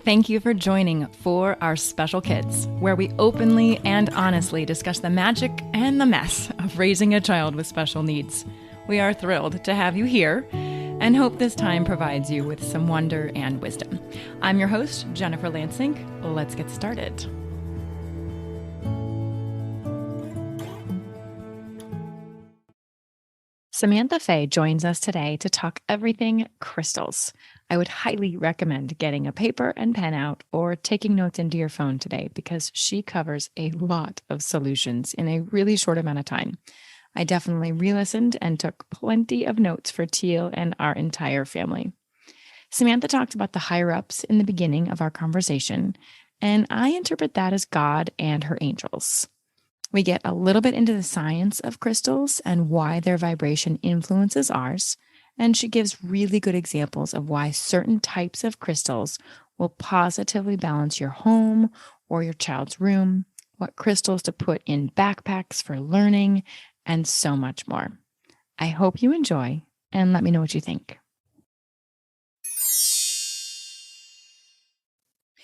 Thank you for joining For Our Special Kids, where we openly and honestly discuss the magic and the mess of raising a child with special needs. We are thrilled to have you here and hope this time provides you with some wonder and wisdom. I'm your host, Jennifer Lansing. Let's get started. Samantha Fey joins us today to talk everything crystals. I would highly recommend getting a paper and pen out or taking notes into your phone today because she covers a lot of solutions in a really short amount of time. I definitely re-listened and took plenty of notes for Teal and our entire family. Samantha talked about the higher-ups in the beginning of our conversation, and I interpret that as God and her angels. We get a little bit into the science of crystals and why their vibration influences ours, and she gives really good examples of why certain types of crystals will positively balance your home or your child's room, what crystals to put in backpacks for learning, and so much more. I hope you enjoy, and let me know what you think.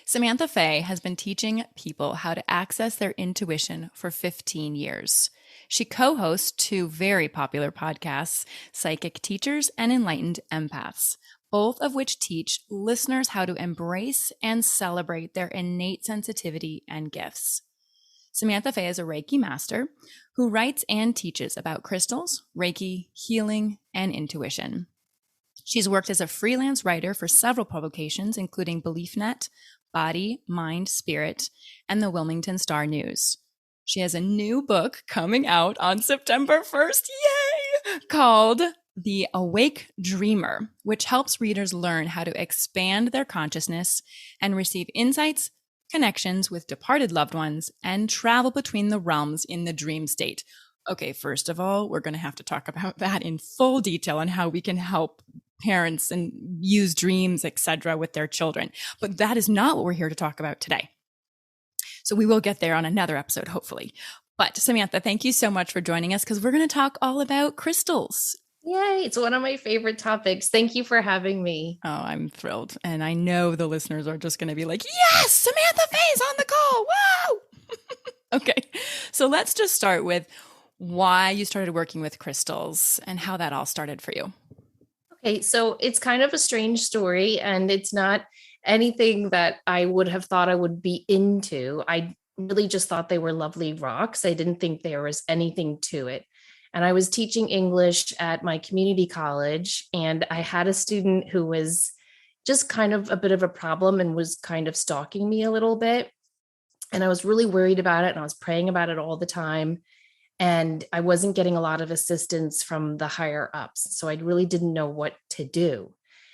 Samantha Fey has been teaching people how to access their intuition for 15 years. She co-hosts two very popular podcasts, Psychic Teachers and Enlightened Empaths, both of which teach listeners how to embrace and celebrate their innate sensitivity and gifts. Samantha Fey is a Reiki master who writes and teaches about crystals, Reiki, healing, and intuition. She's worked as a freelance writer for several publications, including BeliefNet, Body, Mind, Spirit, and the Wilmington Star News. She has a new book coming out on September 1st, yay, called The Awake Dreamer, which helps readers learn how to expand their consciousness and receive insights, connections with departed loved ones, and travel between the realms in the dream state. Okay, first of all, we're going to have to talk about that in full detail and how we can help parents and use dreams, etc., with their children. But that is not what we're here to talk about today. So we will get there on another episode, hopefully. But Samantha, thank you so much for joining us because we're going to talk all about crystals. Yay, it's one of my favorite topics. Thank you for having me. Oh, I'm thrilled. And I know the listeners are just going to be like, yes, Samantha Fey's on the call. Wow. Okay, so let's just start with why you started working with crystals and how that all started for you. Okay, so it's kind of a strange story, and it's not anything that I would have thought I would be into. I really just thought they were lovely rocks. I didn't think there was anything to it. And I was teaching English at my community college, and I had a student who was just kind of a bit of a problem and was kind of stalking me a little bit. And I was really worried about it, and I was praying about it all the time. And I wasn't getting a lot of assistance from the higher ups. So I really didn't know what to do.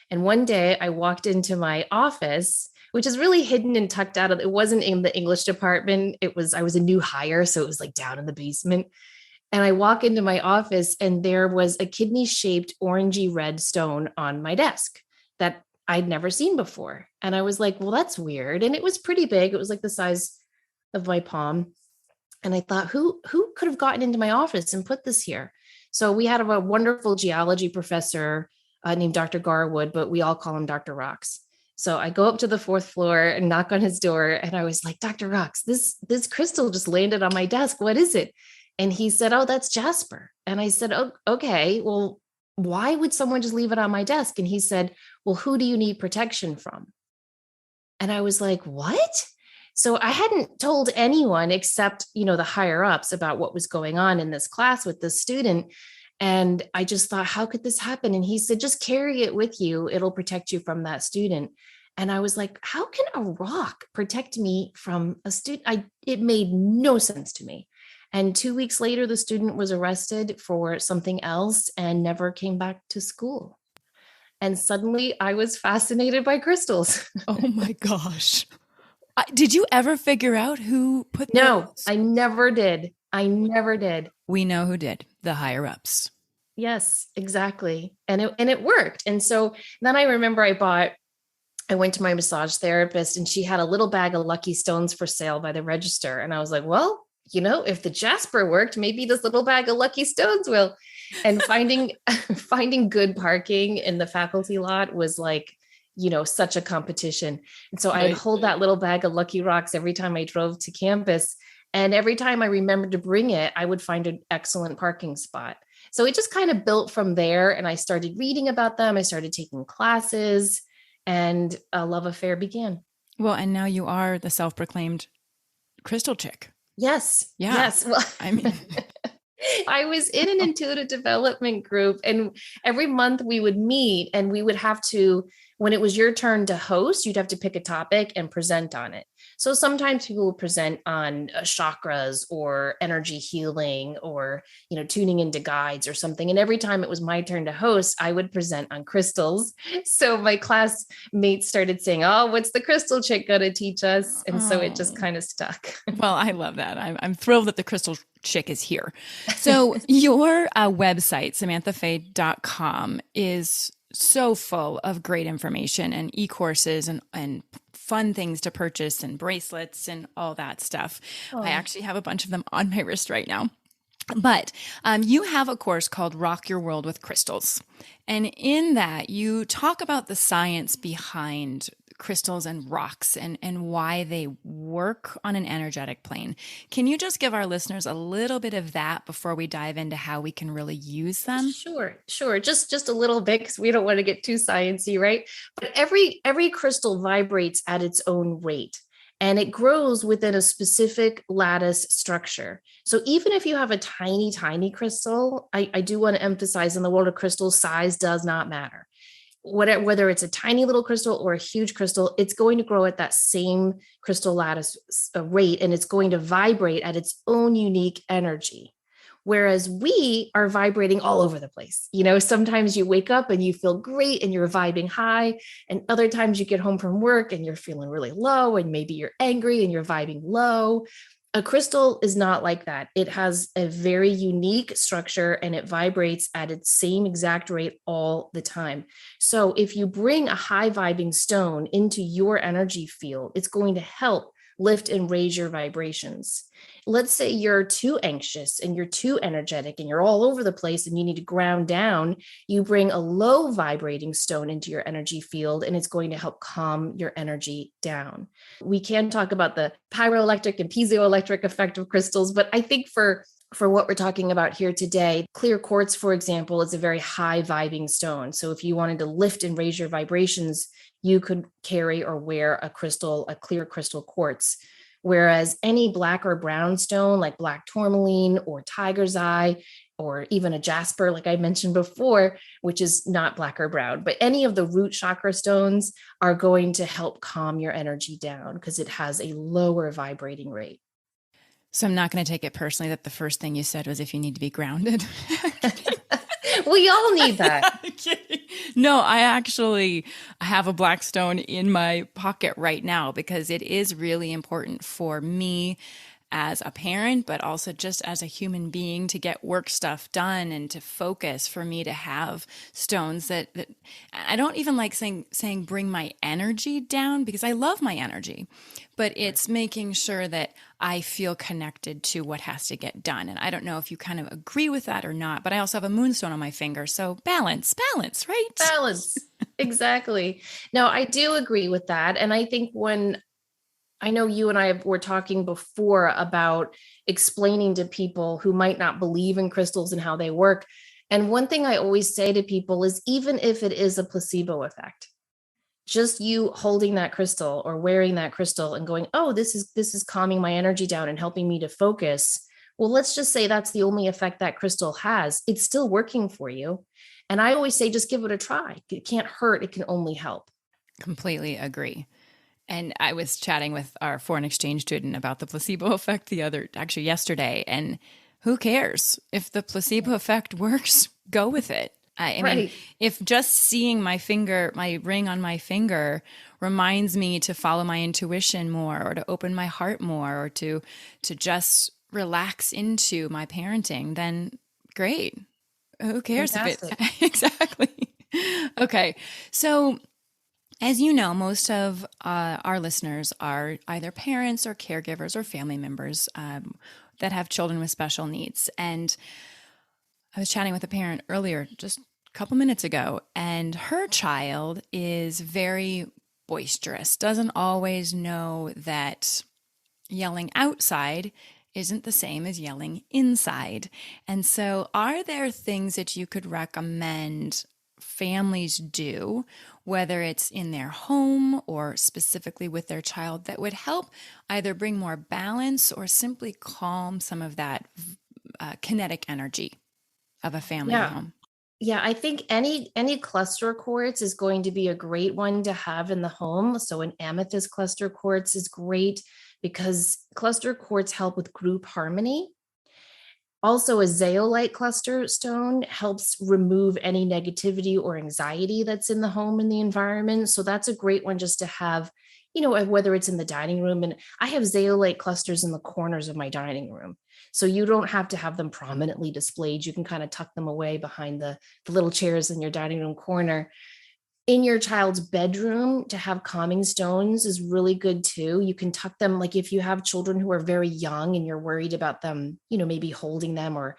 And one day I walked into my office, which is really hidden and tucked out of, it wasn't in the English department. I was a new hire. So it was like down in the basement. And I walk into my office and there was a kidney shaped orangey red stone on my desk that I'd never seen before. And I was like, well, that's weird. And it was pretty big. It was like the size of my palm. And I thought, who could have gotten into my office and put this here? So we had a wonderful geology professor named Dr. Garwood, but we all call him Dr. Rocks. So I go up to the fourth floor and knock on his door. And I was like, Dr. Rocks, this crystal just landed on my desk. What is it? And he said, oh, that's jasper. And I said, oh, okay, well, why would someone just leave it on my desk? And he said, well, who do you need protection from? And I was like, what? So I hadn't told anyone except, the higher ups about what was going on in this class with this student. And I just thought, how could this happen? And he said, just carry it with you. It'll protect you from that student. And I was like, how can a rock protect me from a student? It made no sense to me. And 2 weeks later, the student was arrested for something else and never came back to school. And suddenly I was fascinated by crystals. Oh my gosh. Did you ever figure out who put No, I never did. We know who did, the higher ups. Yes, exactly. And it worked. And so then I remember I went to my massage therapist and she had a little bag of lucky stones for sale by the register. And I was like, well, if the jasper worked, maybe this little bag of lucky stones will. And finding good parking in the faculty lot was like such a competition. And so I'd Right. hold that little bag of Lucky Rocks every time I drove to campus. And every time I remembered to bring it, I would find an excellent parking spot. So it just kind of built from there. And I started reading about them. I started taking classes, and a love affair began. Well, and now you are the self-proclaimed crystal chick. Yes. Yeah. Yes. Well, I mean, I was in an intuitive development group, and every month we would meet, and we would have to, when it was your turn to host, you'd have to pick a topic and present on it. So sometimes people would present on chakras or energy healing or, tuning into guides or something. And every time it was my turn to host, I would present on crystals. So my classmates started saying, "Oh, what's the crystal chick going to teach us?" And so it just oh. kind of stuck. Well, I love that. I'm thrilled that the crystal chick is here. So your website, samanthafey.com, is so full of great information and e-courses and fun things to purchase and bracelets and all that stuff. Oh. I actually have a bunch of them on my wrist right now. But you have a course called Rock Your World with Crystals. And in that, you talk about the science behind crystals and rocks and why they work on an energetic plane. Can you just give our listeners a little bit of that before we dive into how we can really use them? Sure. Just a little bit, because we don't want to get too sciencey, right? But every crystal vibrates at its own rate, and it grows within a specific lattice structure. So even if you have a tiny crystal, I do want to emphasize, in the world of crystals, size does not matter. Whether it's a tiny little crystal or a huge crystal, it's going to grow at that same crystal lattice rate, and it's going to vibrate at its own unique energy. Whereas we are vibrating all over the place. Sometimes you wake up and you feel great and you're vibing high. And other times you get home from work and you're feeling really low, and maybe you're angry and you're vibing low. A crystal is not like that. It has a very unique structure, and it vibrates at its same exact rate all the time. So if you bring a high vibing stone into your energy field, it's going to help lift and raise your vibrations. Let's say you're too anxious and you're too energetic and you're all over the place and you need to ground down. You bring a low vibrating stone into your energy field, and it's going to help calm your energy down. We can talk about the pyroelectric and piezoelectric effect of crystals, but I think for what we're talking about here today, clear quartz, for example, is a very high vibing stone. So if you wanted to lift and raise your vibrations, you could carry or wear a clear crystal quartz. Whereas any black or brown stone, like black tourmaline or tiger's eye, or even a jasper, like I mentioned before, which is not black or brown, but any of the root chakra stones are going to help calm your energy down because it has a lower vibrating rate. So I'm not going to take it personally that the first thing you said was if you need to be grounded. We all need that. No, I actually have a black stone in my pocket right now because it is really important for me as a parent, but also just as a human being to get work stuff done and to focus, for me to have stones that I don't even like saying bring my energy down, because I love my energy, but it's making sure that I feel connected to what has to get done. And I don't know if you kind of agree with that or not, but I also have a moonstone on my finger. So balance, right? Balance. Exactly. No, I do agree with that. And I think when I know you and I were talking before about explaining to people who might not believe in crystals and how they work. And one thing I always say to people is, even if it is a placebo effect, just you holding that crystal or wearing that crystal and going, "Oh, this is calming my energy down and helping me to focus." Well, let's just say that's the only effect that crystal has. It's still working for you. And I always say, just give it a try. It can't hurt. It can only help. Completely agree. And I was chatting with our foreign exchange student about the placebo effect yesterday. And who cares? If the placebo effect works, go with it. I mean, if just seeing my ring on my finger reminds me to follow my intuition more, or to open my heart more, or to just relax into my parenting, then great. Who cares Fantastic. if it exactly. Okay. So as you know, most of our listeners are either parents or caregivers or family members that have children with special needs. And I was chatting with a parent earlier, just couple minutes ago, and her child is very boisterous, doesn't always know that yelling outside isn't the same as yelling inside. And so, are there things that you could recommend families do, whether it's in their home or specifically with their child, that would help either bring more balance or simply calm some of that kinetic energy of a family Yeah. home? Yeah, I think any cluster quartz is going to be a great one to have in the home. So an amethyst cluster quartz is great because cluster quartz help with group harmony. Also, a zeolite cluster stone helps remove any negativity or anxiety that's in the home and the environment. So that's a great one just to have, whether it's in the dining room. And I have zeolite clusters in the corners of my dining room. So you don't have to have them prominently displayed. You can kind of tuck them away behind the little chairs in your dining room corner. In your child's bedroom, to have calming stones is really good too. You can tuck them, like if you have children who are very young and you're worried about them, maybe holding them or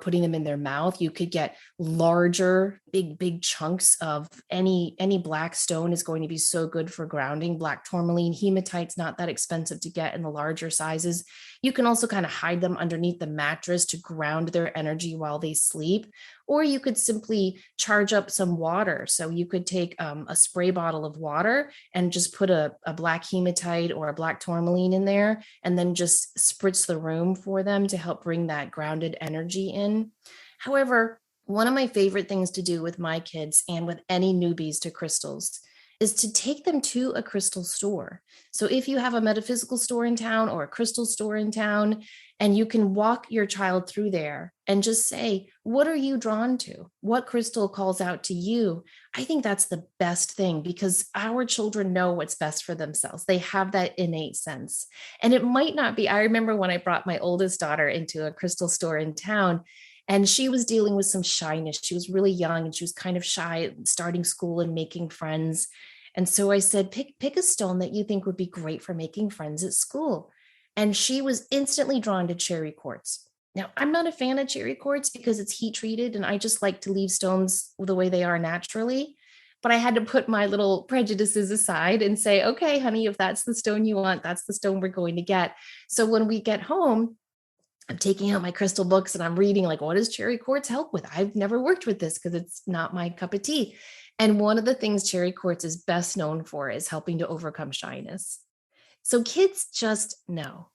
putting them in their mouth, you could get larger, big chunks of any black stone is going to be so good for grounding. Black tourmaline, hematite's not that expensive to get in the larger sizes. You can also kind of hide them underneath the mattress to ground their energy while they sleep. Or you could simply charge up some water. So you could take a spray bottle of water and just put a black hematite or a black tourmaline in there, and then just spritz the room for them to help bring that grounded energy in. However, one of my favorite things to do with my kids and with any newbies to crystals is to take them to a crystal store. So if you have a metaphysical store in town or a crystal store in town, and you can walk your child through there and just say, what are you drawn to? What crystal calls out to you? I think that's the best thing because our children know what's best for themselves. They have that innate sense. And it might not be, I remember when I brought my oldest daughter into a crystal store in town, and she was dealing with some shyness. She was really young and she was kind of shy, starting school and making friends. And so I said, pick a stone that you think would be great for making friends at school. And she was instantly drawn to cherry quartz. Now, I'm not a fan of cherry quartz because it's heat treated and I just like to leave stones the way they are naturally. But I had to put my little prejudices aside and say, okay, honey, if that's the stone you want, that's the stone we're going to get. So when we get home, I'm taking out my crystal books and I'm reading, like, what does cherry quartz help with? I've never worked with this because it's not my cup of tea. And one of the things cherry quartz is best known for is helping to overcome shyness. So kids just know.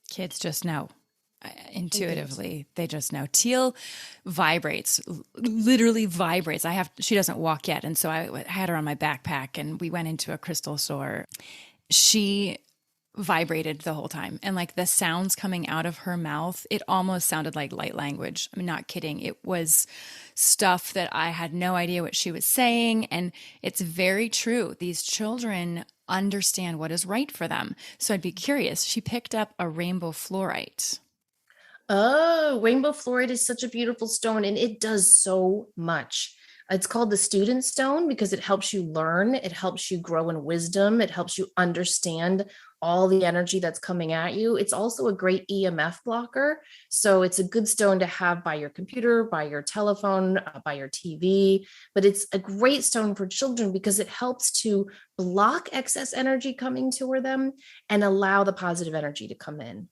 Kids just know. Intuitively, they just know. Teal vibrates, literally vibrates. She doesn't walk yet. And so I had her on my backpack and we went into a crystal store. She vibrated the whole time. And like the sounds coming out of her mouth, it almost sounded like light language. I'm not kidding. It was stuff that I had no idea what she was saying. And it's very true. These children understand what is right for them. So I'd be curious. She picked up a rainbow fluorite. Oh, rainbow fluorite is such a beautiful stone and it does so much. It's called the student stone because it helps you learn, it helps you grow in wisdom, it helps you understand all the energy that's coming at you. It's also a great EMF blocker. So it's a good stone to have by your computer, by your telephone, by your TV. But it's a great stone for children because it helps to block excess energy coming to them and allow the positive energy to come in.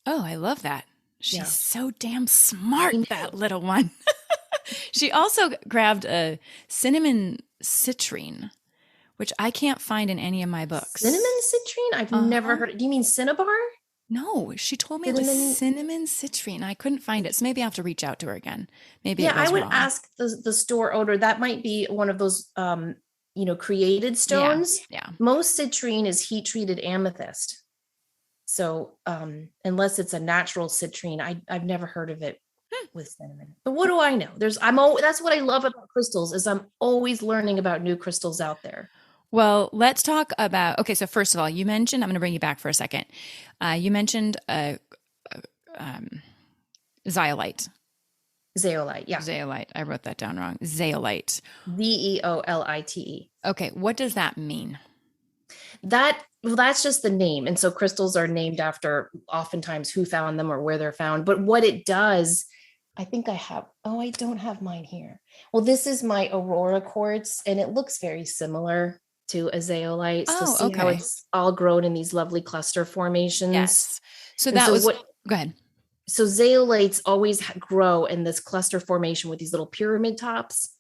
Oh, I love that. She's Yeah. so damn smart, that little one. She also grabbed a cinnamon citrine, which I can't find in any of my books. Cinnamon citrine? I've never heard it. Do you mean cinnabar? No, she told me it was cinnamon citrine. I couldn't find it. So maybe I have to reach out to her again. Maybe yeah, I would wrong. ask the store owner. That might be one of those created stones. Yeah. Most citrine is heat treated amethyst. So unless it's a natural citrine, I've never heard of it with cinnamon. But what do I know? That's what I love about crystals is I'm always learning about new crystals out there. Well, let's talk about, okay, so first of all, you mentioned, I'm going to bring you back for a second. You mentioned zeolite. Zeolite, yeah. Zeolite. I wrote that down wrong. Zeolite. Zeolite. Okay, what does that mean? That's just the name. And so crystals are named after oftentimes who found them or where they're found. But what it does I think I have, oh, I don't have mine here. Well, this is my Aurora quartz, and it looks very similar to a zeolite. So Oh, see how okay. it's all grown in these lovely cluster formations. Yes. So And that so was, what, go ahead. so zeolites always grow in this cluster formation with these little pyramid tops.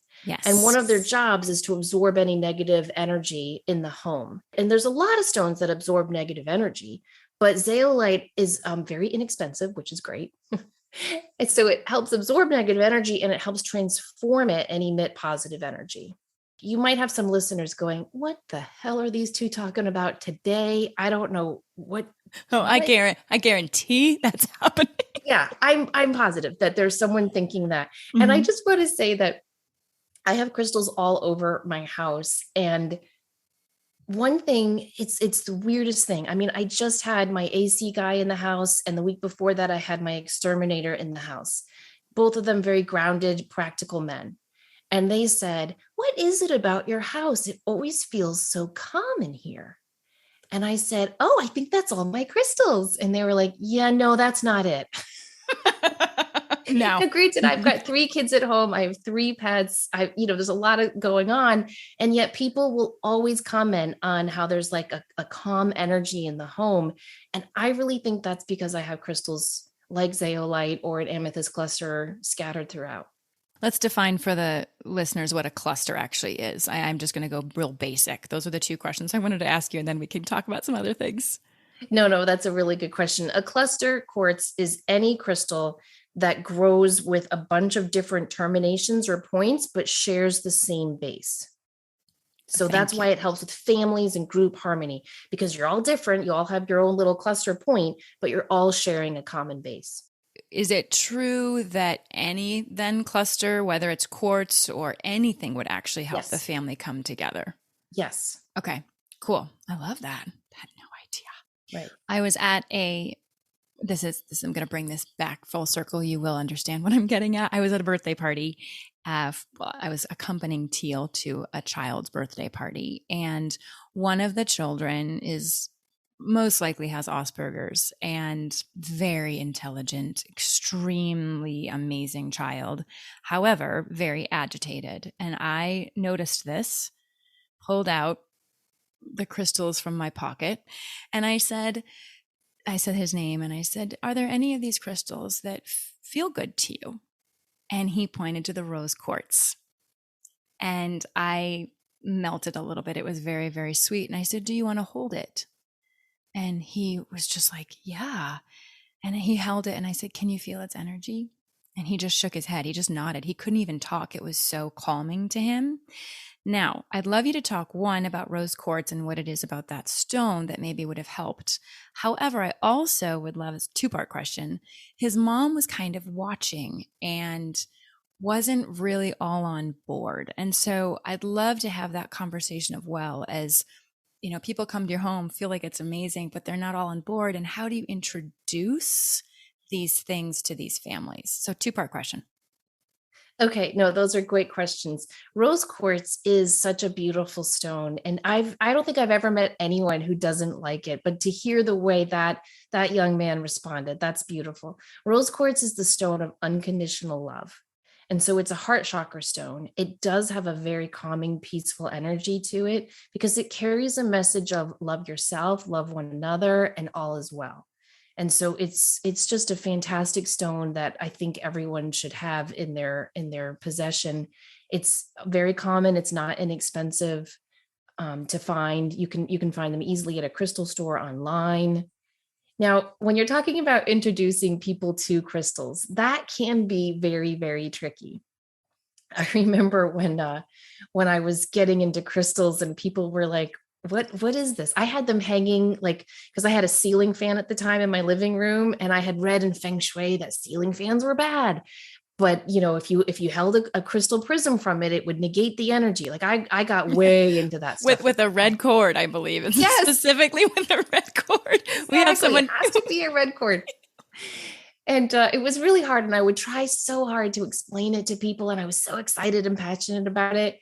And one Yes. of their jobs is to absorb any negative energy in the home. And there's a lot of stones that absorb negative energy, but zeolite is very inexpensive, which is great. And so it helps absorb negative energy and it helps transform it and emit positive energy. You might have some listeners going, "What the hell are these two talking about today? I don't know what Oh, what." I guarantee that's happening. Yeah, I'm positive that there's someone thinking that. And I Mhm. just want to say that I have crystals all over my house, and one thing, it's the weirdest thing. I mean, I just had my AC guy in the house, and the week before that I had my exterminator in the house. Both of them very grounded, practical men. And they said, "What is it about your house? It always feels so calm in here." And I said, "Oh, I think that's all my crystals." And they were like, "Yeah, no, that's not it." No. Now, granted, I've got 3 kids at home. I have 3 pets. There's a lot of going on. And yet people will always comment on how there's like a calm energy in the home. And I really think that's because I have crystals like zeolite or an amethyst cluster scattered throughout. Let's define for the listeners what a cluster actually is. I'm just going to go real basic. Those are the two questions I wanted to ask you, and then we can talk about some other things. No, that's a really good question. A cluster quartz is any crystal that grows with a bunch of different terminations or points, but shares the same base. So that's Thank you. why it helps with families and group harmony, because you're all different. You all have your own little cluster point, but you're all sharing a common base. Is it true that any then cluster, whether it's quartz or anything, would actually help the Yes. family come together? Yes. Okay, cool. I love that. I had no idea. Right. I was at I'm going to bring this back full circle. You will understand what I'm getting at. I was at a birthday party. I was accompanying Teal to a child's birthday party, and one of the children is most likely has Asperger's and very intelligent, extremely amazing child. However, very agitated. And I noticed this, pulled out the crystals from my pocket, and I said his name and I said, "Are there any of these crystals that feel good to you?" And he pointed to the rose quartz. And I melted a little bit. It was very, very sweet. And I said, "Do you want to hold it?" And he was just like, "Yeah." And he held it. And I said, "Can you feel its energy?" And he just shook his head. He just nodded. He couldn't even talk. It was so calming to him. Now, I'd love you to talk one about rose quartz and what it is about that stone that maybe would have helped. However, I also would love a two-part question. His mom was kind of watching and wasn't really all on board. And so I'd love to have that conversation of, well, as people come to your home, feel like it's amazing, but they're not all on board. And how do you introduce these things to these families? So two-part question. Okay, no, those are great questions. Rose quartz is such a beautiful stone, and I don't think I've ever met anyone who doesn't like it, but to hear the way that young man responded, that's beautiful. Rose quartz is the stone of unconditional love. And so it's a heart chakra stone. It does have a very calming, peaceful energy to it because it carries a message of love yourself, love one another, and all is well. And so it's just a fantastic stone that I think everyone should have in their possession. It's very common. It's not inexpensive to find. You can find them easily at a crystal store online. Now, when you're talking about introducing people to crystals, that can be very, very tricky. I remember when I was getting into crystals and people were like, what is this? I had them hanging like, because I had a ceiling fan at the time in my living room, and I had read in feng shui that ceiling fans were bad. But if you held a crystal prism from it, it would negate the energy. Like I got way into that stuff With a red cord, I believe. It's Yes, specifically with a red cord. We have exactly. It someone. has to be a red cord. And it was really hard. And I would try so hard to explain it to people. And I was so excited and passionate about it.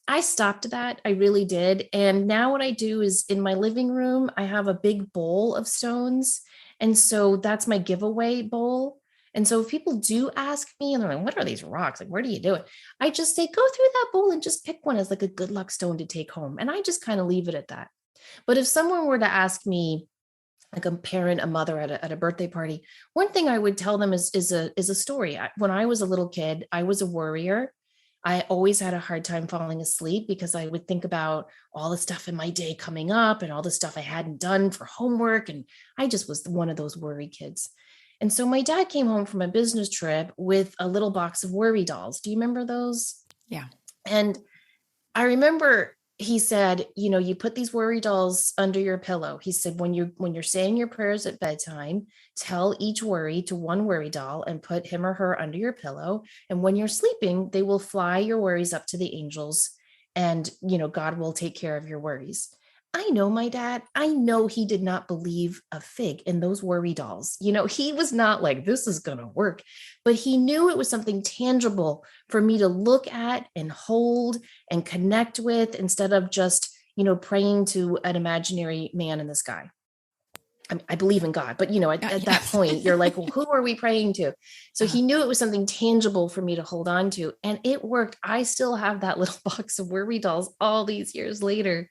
I stopped that. I really did. And now what I do is in my living room, I have a big bowl of stones. And so that's my giveaway bowl. And so if people do ask me and they're like, what are these rocks? Like, where do you do it? I just say, go through that bowl and just pick one as like a good luck stone to take home. And I just kind of leave it at that. But if someone were to ask me, like a parent, a mother at a birthday party, one thing I would tell them is a story. When I was a little kid, I was a worrier. I always had a hard time falling asleep because I would think about all the stuff in my day coming up and all the stuff I hadn't done for homework. And I just was one of those worry kids. And so my dad came home from a business trip with a little box of worry dolls. Do you remember those? Yeah. And I remember he said, you put these worry dolls under your pillow. He said, when you're saying your prayers at bedtime, tell each worry to one worry doll and put him or her under your pillow. And when you're sleeping, they will fly your worries up to the angels, and God will take care of your worries. I know my dad. I know he did not believe a fig in those worry dolls. He was not like, this is going to work, but he knew it was something tangible for me to look at and hold and connect with, instead of just, praying to an imaginary man in the sky. I believe in God, but at that point, you're like, well, who are we praying to? So he knew it was something tangible for me to hold on to, and it worked. I still have that little box of worry dolls all these years later.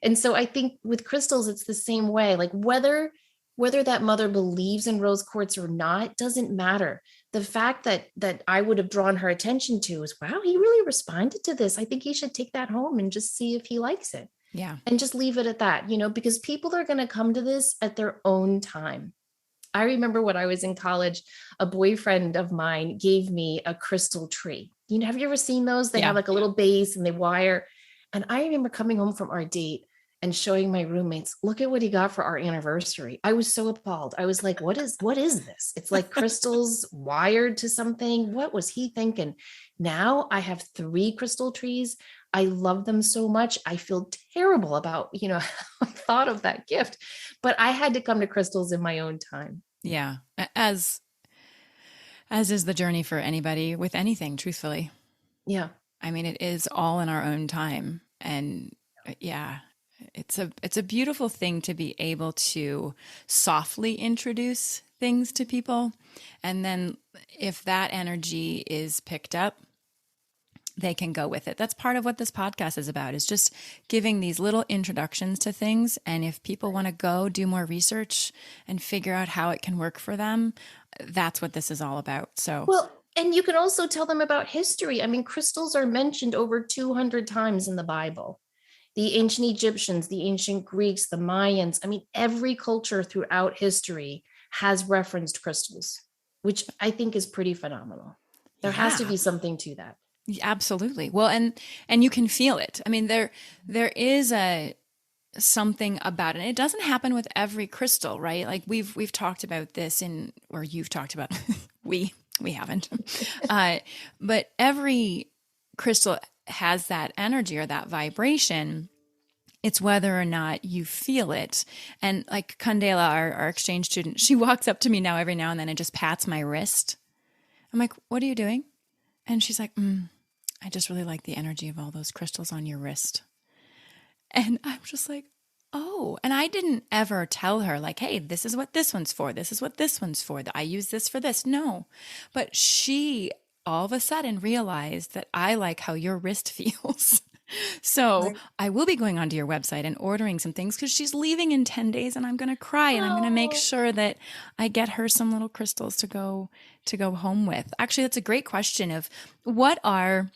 And so I think with crystals, it's the same way. Like whether that mother believes in rose quartz or not doesn't matter. The fact that I would have drawn her attention to is, wow, he really responded to this. I think he should take that home and just see if he likes it. Yeah. And just leave it at that, because people are going to come to this at their own time. I remember when I was in college, a boyfriend of mine gave me a crystal tree. Have you ever seen those? They have like a little base and they wire. And I remember coming home from our date and showing my roommates, look at what he got for our anniversary. I was so appalled. I was like, what is this? It's like crystals wired to something. What was he thinking? Now I have 3 crystal trees. I love them so much. I feel terrible about, I thought of that gift, but I had to come to crystals in my own time. Yeah. As is the journey for anybody with anything, truthfully. Yeah. I mean, it is all in our own time. And yeah, it's a beautiful thing to be able to softly introduce things to people. And then if that energy is picked up, they can go with it. That's part of what this podcast is about, is just giving these little introductions to things. And if people want to go do more research and figure out how it can work for them, that's what this is all about. So, well, and you can also tell them about history. I mean, crystals are mentioned over 200 times in the Bible. The ancient Egyptians, the ancient Greeks, the Mayans. I mean, every culture throughout history has referenced crystals, which I think is pretty phenomenal. There has to be something to that. Absolutely. Well, and you can feel it. I mean, there is something about it. And it doesn't happen with every crystal, right? Like we've talked about this or you've talked about, we haven't, but every crystal has that energy or that vibration. It's whether or not you feel it. And like Kandela, our exchange student, she walks up to me now every now and then and just pats my wrist. I'm like, what are you doing? And she's like, I just really like the energy of all those crystals on your wrist. And I'm just like, oh. And I didn't ever tell her like, hey, this is what this one's for. This is what this one's for. I use this for this. No. But she all of a sudden realized that I like how your wrist feels. So right. I will be going onto your website and ordering some things because she's leaving in 10 days and I'm going to cry and I'm going to make sure that I get her some little crystals to go home with. Actually, that's a great question of what are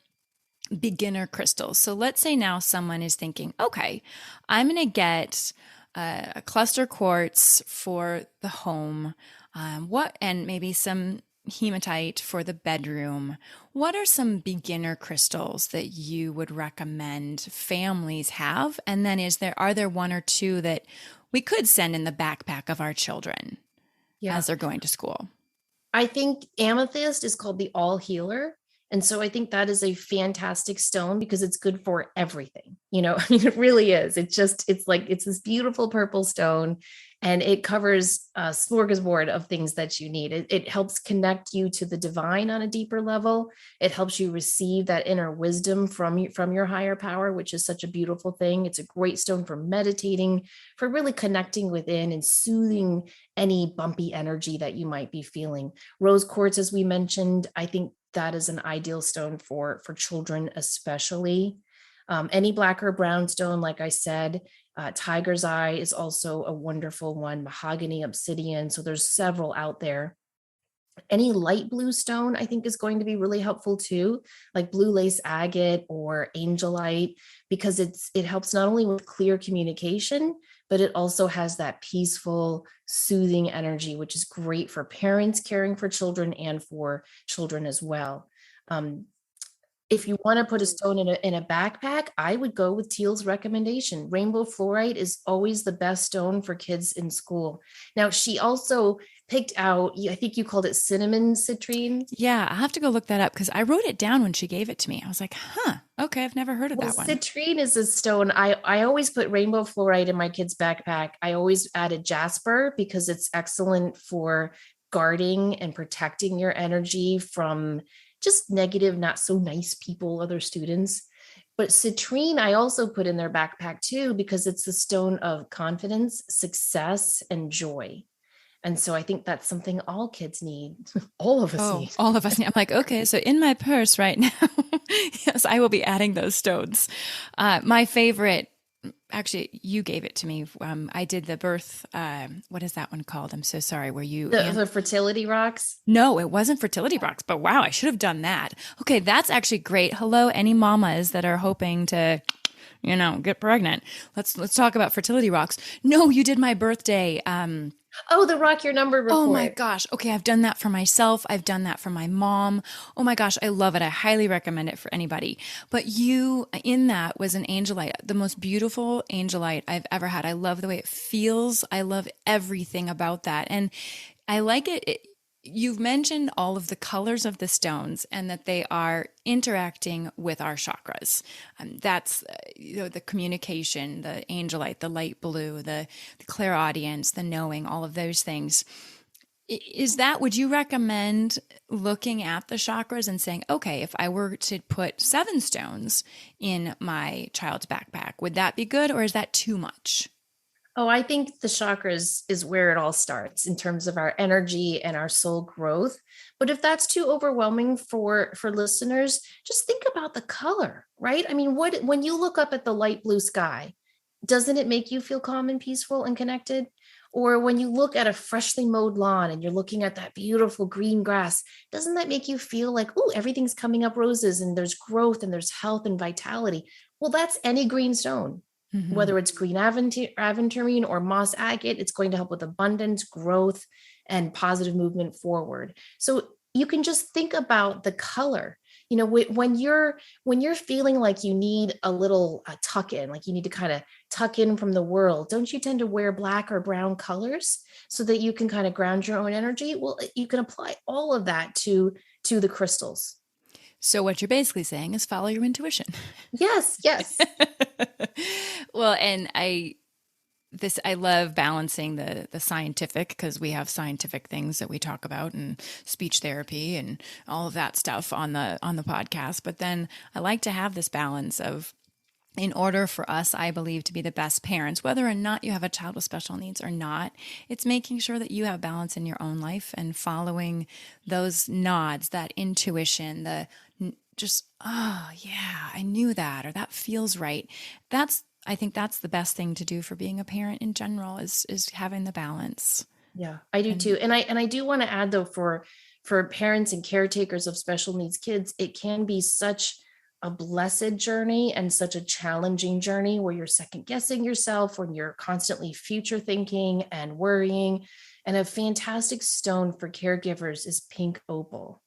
beginner crystals. So let's say now someone is thinking, okay, I'm going to get a cluster quartz for the home. And maybe some hematite for the bedroom. What are some beginner crystals that you would recommend families have? And then are there one or two that we could send in the backpack of our children as they're going to school? I think amethyst is called the all healer. And so I think that is a fantastic stone because it's good for everything. I mean, it really is. It's this beautiful purple stone, and it covers a smorgasbord of things that you need. It helps connect you to the divine on a deeper level. It helps you receive that inner wisdom from your higher power, which is such a beautiful thing. It's a great stone for meditating, for really connecting within and soothing any bumpy energy that you might be feeling. Rose quartz, as we mentioned, I think that is an ideal stone for children, especially. Any black or brown stone, like I said, tiger's eye is also a wonderful one, mahogany, obsidian. So there's several out there. Any light blue stone, I think, is going to be really helpful too, like blue lace agate or angelite, because it helps not only with clear communication, but it also has that peaceful, soothing energy, which is great for parents caring for children and for children as well. Um, if you want to put a stone in a backpack, I would go with Teal's recommendation. Rainbow fluorite is always the best stone for kids in school. Now, she also picked out, I think you called it cinnamon citrine. Yeah, I have to go look that up because I wrote it down when she gave it to me. I was like, huh, okay, I've never heard of Well, that one. citrine is a stone. I always put rainbow fluorite in my kids' backpack. I always added jasper because it's excellent for guarding and protecting your energy from just negative, not so nice people, other students. But citrine, I also put in their backpack too, because it's the stone of confidence, success, and joy. And so I think that's something all kids need, all of us Oh, need. all of us. I'm like, okay, so in my purse right now, yes, I will be adding those stones. My favorite, actually, you gave it to me. I did the birth, what is that one called? I'm so sorry. Were you? The fertility rocks. No, it wasn't fertility rocks, but wow, I should have done that. Okay, that's actually great. Hello, any mamas that are hoping to, get pregnant. Let's talk about fertility rocks. No, you did my birthday. Oh, the rock your number Oh my report. gosh. Okay, I've done that for myself. I've done that for my mom. Oh my gosh, I love it. I highly recommend it for anybody. But you, in that, was an angelite, the most beautiful angelite I've ever had. I love the way it feels. I love everything about that. And I like it. You've mentioned all of the colors of the stones and that they are interacting with our chakras. That's the communication, the angelite, the light blue, the clairaudience, the knowing, all of those things. Would you recommend looking at the chakras and saying, okay, if I were to put 7 stones in my child's backpack, would that be good or is that too much? Oh, I think the chakras is where it all starts in terms of our energy and our soul growth. But if that's too overwhelming for listeners, just think about the color, right? I mean, when you look up at the light blue sky, doesn't it make you feel calm and peaceful and connected? Or when you look at a freshly mowed lawn and you're looking at that beautiful green grass, doesn't that make you feel like, oh, everything's coming up roses and there's growth and there's health and vitality? Well, that's any green stone. Mm-hmm. Whether it's green aventurine or moss agate, it's going to help with abundance, growth, and positive movement forward. So you can just think about the color. When you're feeling like you need a little tuck in, like you need to kind of tuck in from the world, don't you tend to wear black or brown colors so that you can kind of ground your own energy? Well, you can apply all of that to the crystals. So what you're basically saying is follow your intuition. Yes, yes. Well, and I love balancing the scientific because we have scientific things that we talk about and speech therapy and all of that stuff on the podcast. But then I like to have this balance of, in order for us, I believe, to be the best parents, whether or not you have a child with special needs or not, it's making sure that you have balance in your own life and following those nods, that intuition, just, oh yeah, I knew that, or that feels right. I think that's the best thing to do for being a parent in general is having the balance. Yeah, I do And too. And I do want to add though, for parents and caretakers of special needs kids, it can be such a blessed journey and such a challenging journey where you're second guessing yourself, when you're constantly future thinking and worrying. And a fantastic stone for caregivers is pink opal,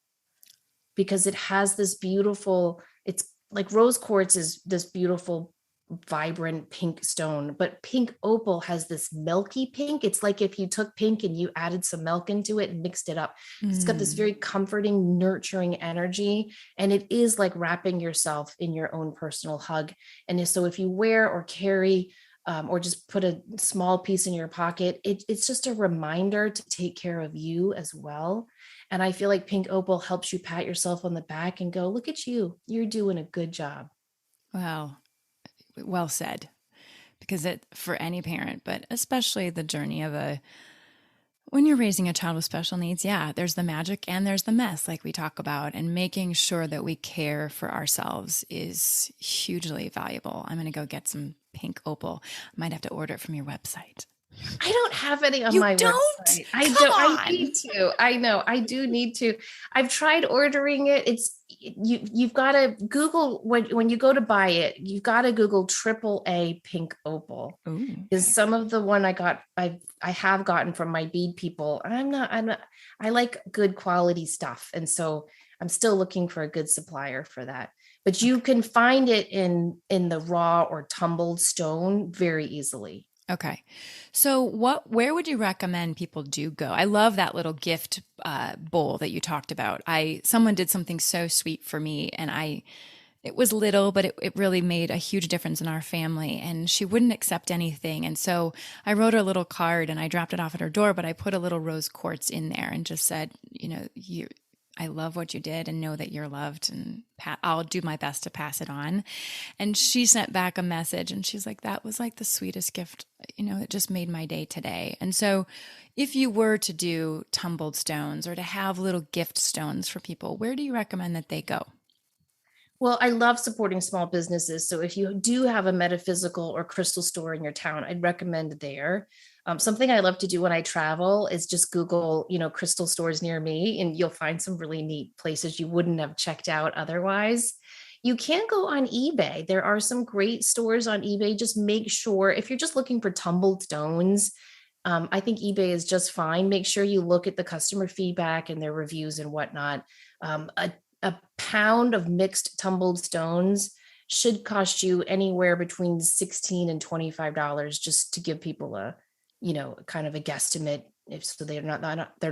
because it has this beautiful, it's like rose quartz is this beautiful vibrant pink stone, but pink opal has this milky pink. It's like if you took pink and you added some milk into it and mixed it up. It's got this Mm. very comforting, nurturing energy. And it is like wrapping yourself in your own personal hug. And so if you wear or carry, or just put a small piece in your pocket, it's just a reminder to take care of you as well. And I feel like pink opal helps you pat yourself on the back and go, look at you. You're doing a good job. Well, well said. Because it for any parent, but especially the journey of a when you're raising a child with special needs, yeah, there's the magic and there's the mess, like we talk about, and making sure that we care for ourselves is hugely valuable. I'm going to go get some pink opal. I might have to order it from your website. I don't have any on You my don't? website. I Come don't. I on. need to. I know. I do need to. I've tried ordering it. It's you've got to Google when you go to buy it. You've got to Google AAA pink opal. Ooh, Because okay. some of the one I have gotten from my bead people, I'm not, I like good quality stuff. And so I'm still looking for a good supplier for that. But you Okay. can find it in the raw or tumbled stone very easily. Okay. So where would you recommend people do go? I love that little gift bowl that you talked about. Someone did something so sweet for me and it was little, but it really made a huge difference in our family. And she wouldn't accept anything. And so I wrote her a little card and I dropped it off at her door, but I put a little rose quartz in there and just said, I love what you did and know that you're loved and I'll do my best to pass it on. And she sent back a message and she's like, that was like the sweetest gift. It just made my day today. And so if you were to do tumbled stones or to have little gift stones for people, where do you recommend that they go? Well, I love supporting small businesses. So if you do have a metaphysical or crystal store in your town, I'd recommend there. Something I love to do when I travel is just Google, crystal stores near me, and you'll find some really neat places you wouldn't have checked out otherwise. You can go on eBay. There are some great stores on eBay. Just make sure if you're just looking for tumbled stones, I think eBay is just fine. Make sure you look at the customer feedback and their reviews and whatnot. A pound of mixed tumbled stones should cost you anywhere between 16 and $25 just to give people a, kind of a guesstimate if so they're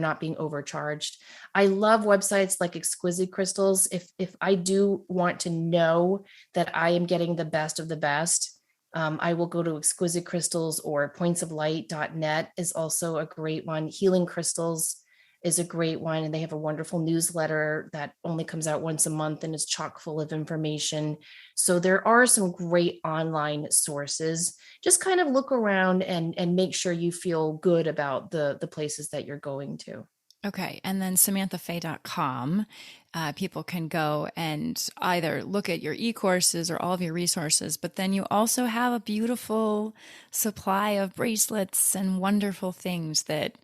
not being overcharged. I love websites like Exquisite Crystals. If I do want to know that I am getting the best of the best, I will go to Exquisite Crystals, or pointsoflight.net is also a great one. Healing Crystals is a great one. And they have a wonderful newsletter that only comes out once a month and is chock full of information. So there are some great online sources. Just kind of look around and make sure you feel good about the places that you're going to. Okay. And then samanthafey.com, people can go and either look at your e-courses or all of your resources, but then you also have a beautiful supply of bracelets and wonderful things that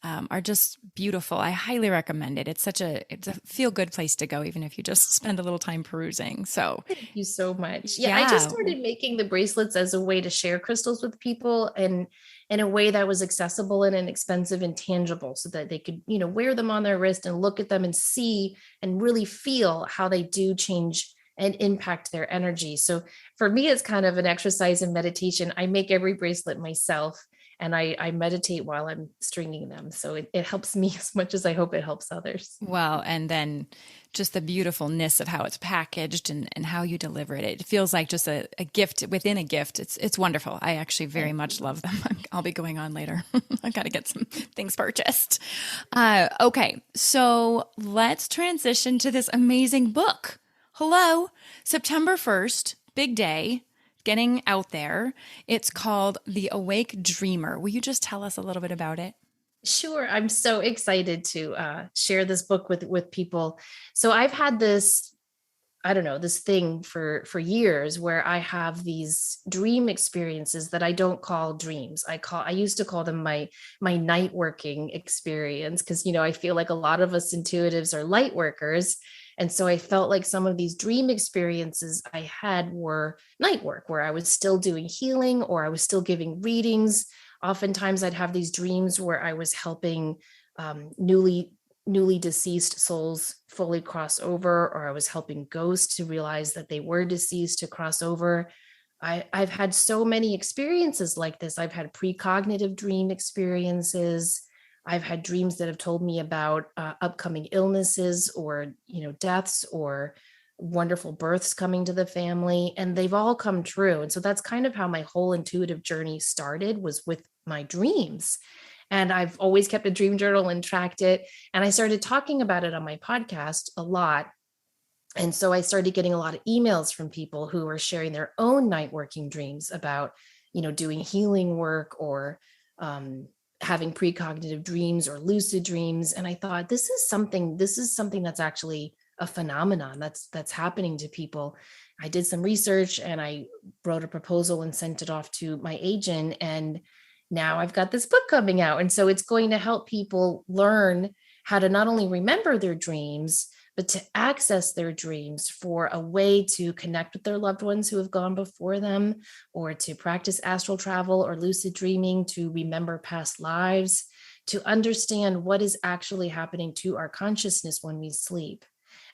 are just beautiful. I highly recommend it. It's a feel good place to go, even if you just spend a little time perusing. So Thank you so much. Yeah, I just yeah. started making the bracelets as a way to share crystals with people, and in a way that was accessible and inexpensive and tangible so that they could, wear them on their wrist and look at them and see and really feel how they do change and impact their energy. So for me, it's kind of an exercise in meditation. I make every bracelet myself and I meditate while I'm stringing them. So it helps me as much as I hope it helps others. Well, and then just the beautifulness of how it's packaged and how you deliver it. It feels like just a gift within a gift. It's wonderful. I actually very Thank much you. love them. I'll be going on later. I got to get some things purchased. Okay, so let's transition to this amazing book. Hello, September 1st, big day, getting out there. It's called The Awake Dreamer. Will you just tell us a little bit about it? Sure, I'm so excited to share this book with people. So I've had this, I don't know, this thing for years where I have these dream experiences that I don't call dreams. I used to call them my night working experience, because I feel like a lot of us intuitives are light workers. And so I felt like some of these dream experiences I had were night work, where I was still doing healing or I was still giving readings. Oftentimes I'd have these dreams where I was helping newly deceased souls fully cross over, or I was helping ghosts to realize that they were deceased to cross over. I've had so many experiences like this. I've had precognitive dream experiences. I've had dreams that have told me about upcoming illnesses or, deaths or wonderful births coming to the family, and they've all come true. And so that's kind of how my whole intuitive journey started, was with my dreams. And I've always kept a dream journal and tracked it. And I started talking about it on my podcast a lot. And so I started getting a lot of emails from people who were sharing their own night working dreams about, doing healing work or having precognitive dreams or lucid dreams. And I thought, this is something that's actually a phenomenon that's happening to people. I did some research and I wrote a proposal and sent it off to my agent. And now I've got this book coming out. And so it's going to help people learn how to not only remember their dreams, but to access their dreams for a way to connect with their loved ones who have gone before them, or to practice astral travel or lucid dreaming, to remember past lives, to understand what is actually happening to our consciousness when we sleep.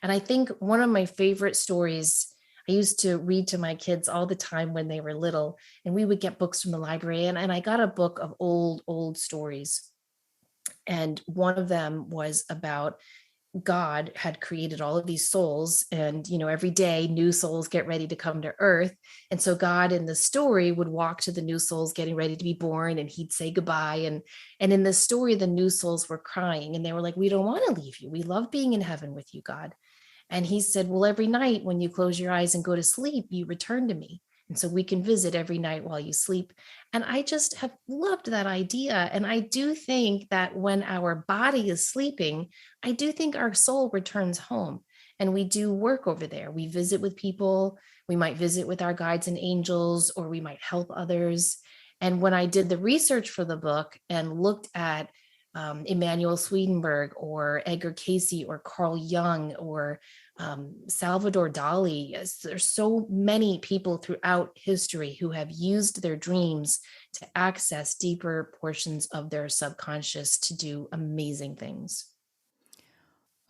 And I think one of my favorite stories, I used to read to my kids all the time when they were little, and we would get books from the library. And I got a book of old stories. And one of them was about God had created all of these souls, and every day new souls get ready to come to earth. And so God in the story would walk to the new souls getting ready to be born, and he'd say goodbye. And in the story, the new souls were crying, and they were like, "We don't want to leave you. We love being in heaven with you, God." And he said, "Well, every night when you close your eyes and go to sleep, you return to me. And so we can visit every night while you sleep." And I just have loved that idea. And I do think that when our body is sleeping, I do think our soul returns home, and we do work over there. We visit with people. We might visit with our guides and angels, or we might help others. And when I did the research for the book and looked at Emanuel Swedenborg or Edgar Cayce or Carl Jung or Salvador Dali, there's so many people throughout history who have used their dreams to access deeper portions of their subconscious to do amazing things.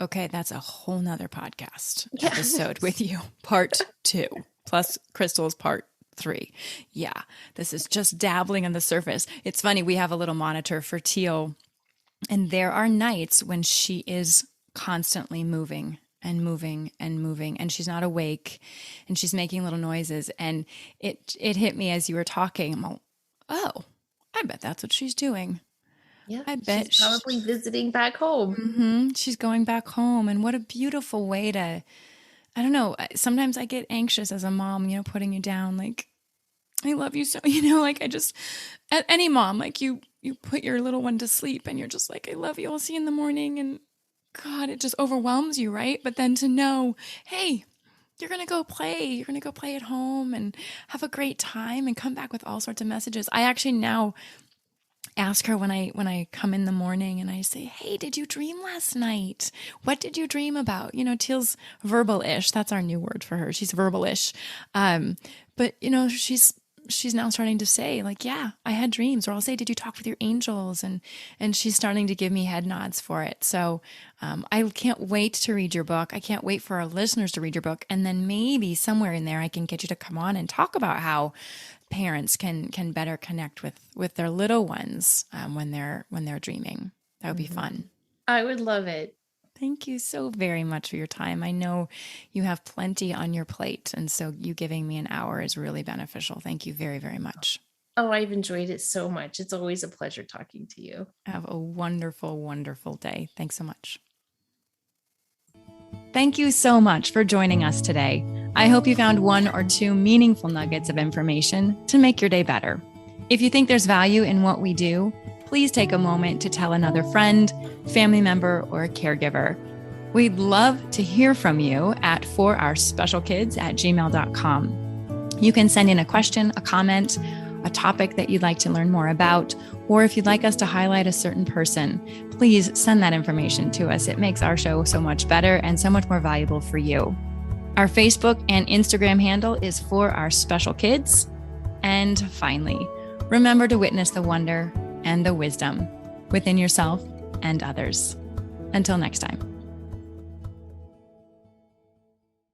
Okay, that's a whole nother podcast episode with you, part 2, plus crystals part 3. Yeah, this is just dabbling on the surface. It's funny, we have a little monitor for Teal, and there are nights when she is constantly moving and moving and moving, and she's not awake, and she's making little noises. And it hit me as you were talking. I'm like, oh, I bet that's what she's doing. Yeah, I bet she's probably visiting back home. Mm-hmm, she's going back home. And what a beautiful way to, I don't know, sometimes I get anxious as a mom, putting you down, like, I love you so, like I just, any mom, like you put your little one to sleep and you're just like, I love you, I'll see you in the morning. And God, it just overwhelms you, right? But then to know, hey, you're going to go play at home and have a great time and come back with all sorts of messages. I actually now ask her when I come in the morning and I say, hey, did you dream last night? What did you dream about? Teal's verbal-ish. That's our new word for her. She's verbal-ish. But she's now starting to say, like, yeah, I had dreams. Or I'll say, did you talk with your angels? And she's starting to give me head nods for it. So I can't wait to read your book. I can't wait for our listeners to read your book. And then maybe somewhere in there I can get you to come on and talk about how parents can better connect with their little ones when they're dreaming. That would be fun. I would love it. Thank you so very much for your time. I know you have plenty on your plate, and so you giving me an hour is really beneficial. Thank you very, very much. Oh, I've enjoyed it so much. It's always a pleasure talking to you. Have a wonderful, wonderful day. Thanks so much. Thank you so much for joining us today. I hope you found 1 or 2 meaningful nuggets of information to make your day better. If you think there's value in what we do, please take a moment to tell another friend, family member, or a caregiver. We'd love to hear from you at forourspecialkids@gmail.com. You can send in a question, a comment, a topic that you'd like to learn more about, or if you'd like us to highlight a certain person, please send that information to us. It makes our show so much better and so much more valuable for you. Our Facebook and Instagram handle is For Our Special Kids. And finally, remember to witness the wonder and the wisdom within yourself and others. Until next time.